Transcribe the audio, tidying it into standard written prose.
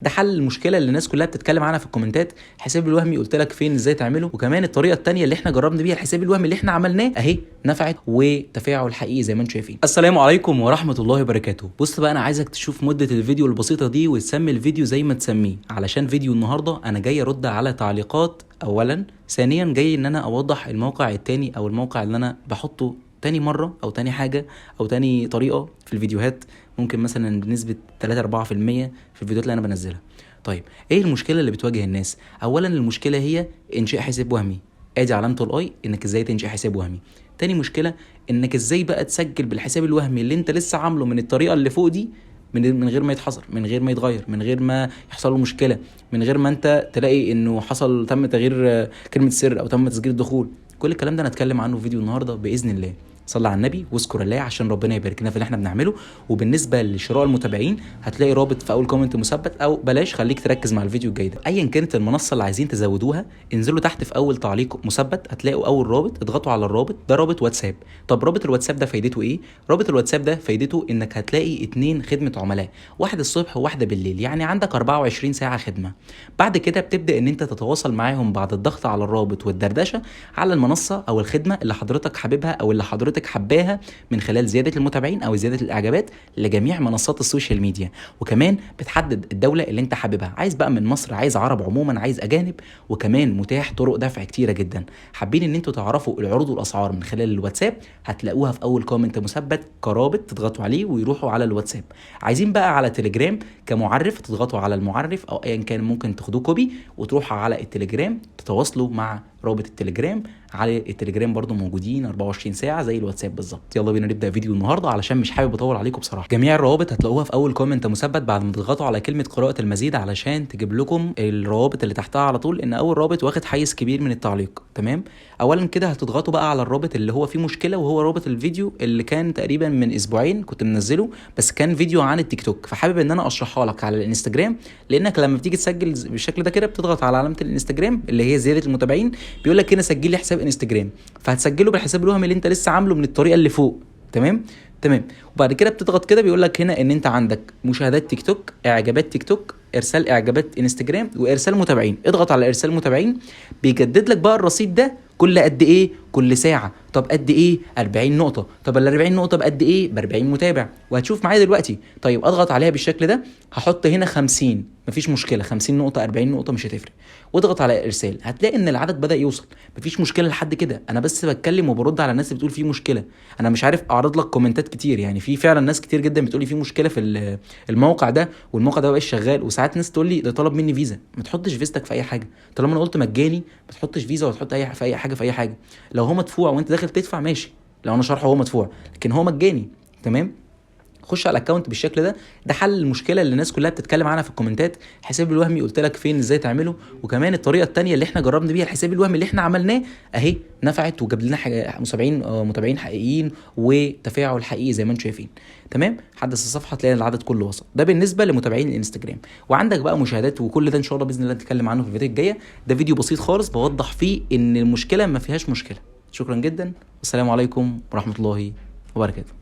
ده حل المشكله اللي الناس كلها بتتكلم عنها في الكومنتات. الحساب الوهمي قلت لك فين ازاي تعمله، وكمان الطريقه الثانيه اللي احنا جربنا بيها الحساب الوهمي اللي احنا عملناه اهي نفعت وتفاعل حقيقي زي ما انتم شايفين. السلام عليكم ورحمه الله وبركاته. بص بقى، انا عايزك تشوف مده الفيديو البسيطه دي وتسمي الفيديو زي ما تسميه، علشان فيديو النهارده انا جاي ارد على تعليقات اولا، ثانيا جاي ان انا اوضح الموقع الثاني او الموقع اللي انا بحطه تاني مرة أو تاني حاجة أو تاني طريقة في الفيديوهات، ممكن مثلا بنسبة 3-4% في الفيديوهات اللي أنا بنزلها. طيب ايه المشكلة اللي بتواجه الناس؟ أولا المشكلة هي إنشاء حساب وهمي، ادي علامة الاي انك ازاي تنشئ حساب وهمي. تاني مشكلة انك ازاي بقى تسجل بالحساب الوهمي اللي انت لسه عامله من الطريقة اللي فوق دي من غير ما يتحظر، من غير ما يتغير، من غير ما يحصل له مشكلة، من غير ما انت تلاقي انه تم تغيير كلمة السر او تم تسجيل الدخول. كل الكلام ده هنتكلم عنه في فيديو النهارده باذن الله. صلى على النبي واذكر الله عشان ربنا يبارك لنا في اللي احنا بنعمله. وبالنسبه لشراء المتابعين هتلاقي رابط في اول كومنت مثبت، او بلاش خليك تركز مع الفيديو الجاي ده. ايا كانت المنصه اللي عايزين تزودوها انزلوا تحت في اول تعليق مثبت هتلاقوا اول رابط، اضغطوا على الرابط ده، رابط واتساب. طب رابط الواتساب ده فايدته ايه؟ رابط الواتساب ده فايدته انك هتلاقي 2 خدمه عملاء، واحده الصبح وواحده بالليل، يعني عندك 24 ساعه خدمه. بعد كده بتبدا ان انت تتواصل معاهم بعد الضغط على الرابط والدردشه على المنصه او الخدمه اللي حضرتك حاببها او اللي حضرتك حباها، من خلال زياده المتابعين او زياده الاعجابات لجميع منصات السوشيال ميديا. وكمان بتحدد الدوله اللي انت حاببها، عايز بقى من مصر، عايز عرب عموما، عايز اجانب. وكمان متاح طرق دفع كتيره جدا. حابين ان انتوا تعرفوا العروض والاسعار من خلال الواتساب هتلاقوها في اول كومنت مثبت كرابط، تضغطوا عليه ويروحوا على الواتساب. عايزين بقى على تليجرام كمعرف تضغطوا على المعرف او ايا كان، ممكن تاخدوه كوبي وتروحوا على التليجرام تتواصلوا مع رابط التليجرام. على التليجرام برضو موجودين 24 ساعه زي الواتساب بالظبط. يلا بينا نبدا فيديو النهارده علشان مش حابب اطول عليكم بصراحه. جميع الروابط هتلاقوها في اول كومنت مثبت بعد ما تضغطوا على كلمه قراءه المزيد علشان تجيب لكم الروابط اللي تحتها على طول، ان اول رابط واخد حيز كبير من التعليق. تمام، اولا كده هتضغطوا بقى على الرابط اللي هو فيه مشكله، وهو رابط الفيديو اللي كان تقريبا من اسبوعين كنت منزله، بس كان فيديو عن التيك توك، فحابب ان انا اشرحها لك على الانستجرام. لانك لما بتيجي تسجل بالشكل ده كده بتضغط على علامه الانستجرام اللي هي زياده المتابعين، بيقول لك هنا سجل لي حساب انستجرام، فهتسجله بالحساب الوهمي اللي انت لسه عامله من الطريقه اللي فوق. تمام. وبعد كده بتضغط كده بيقول لك هنا ان انت عندك مشاهدات تيك توك، اعجابات تيك توك، ارسال اعجابات انستجرام، وارسال متابعين. اضغط على ارسال متابعين، بيجدد لك بقى الرصيد ده كل قد ايه؟ كل ساعه. طب قد ايه؟ 40 نقطه. طب ال 40 نقطه بقد ايه؟ ب 40 متابع، وهتشوف معايا دلوقتي. طيب اضغط عليها بالشكل ده، هحط هنا 50، مفيش مشكله، 50 نقطه 40 نقطه مش هتفرق. واضغط على ارسال، هتلاقي ان العدد بدا يوصل. مفيش مشكله لحد كده، انا بس بتكلم وبرد على الناس اللي بتقول فيه مشكله. انا مش عارف اعرض لك كومنتات كتير، يعني في فعلا ناس كتير جدا بتقول لي فيه مشكله في الموقع ده، والموقع ده مبقاش شغال. وساعات ناس تقول لي ده طلب مني فيزا. ما تحطش فيزتك في اي حاجه، طالما انا قلت مجاني ما تحطش فيزا ولا تحط في اي حاجه في اي حاجه. لو هو مدفوع وانت داخل تدفع ماشي، لو انا شرحه هو مدفوع، لكن هو مجاني. تمام، خش على الاكونت بالشكل ده. ده حل المشكله اللي الناس كلها بتتكلم عنها في الكومنتات. الحساب الوهمي قلت لك فين ازاي تعمله، وكمان الطريقه الثانيه اللي احنا جربنا بيها الحساب الوهمي اللي احنا عملناه اهي نفعت وجاب لنا متابعين حقيقيين وتفاعل حقيقي زي ما انتم شايفين. تمام، حدث الصفحه تلاقي العدد كله وصل. ده بالنسبه لمتابعين الانستجرام. وعندك بقى مشاهدات وكل ده ان شاء الله باذن الله نتكلم عنه في الفيديو الجايه. ده فيديو بسيط خالص بوضح فيه ان المشكله ما فيهاش مشكله. شكرا جدا والسلام عليكم ورحمه الله وبركاته.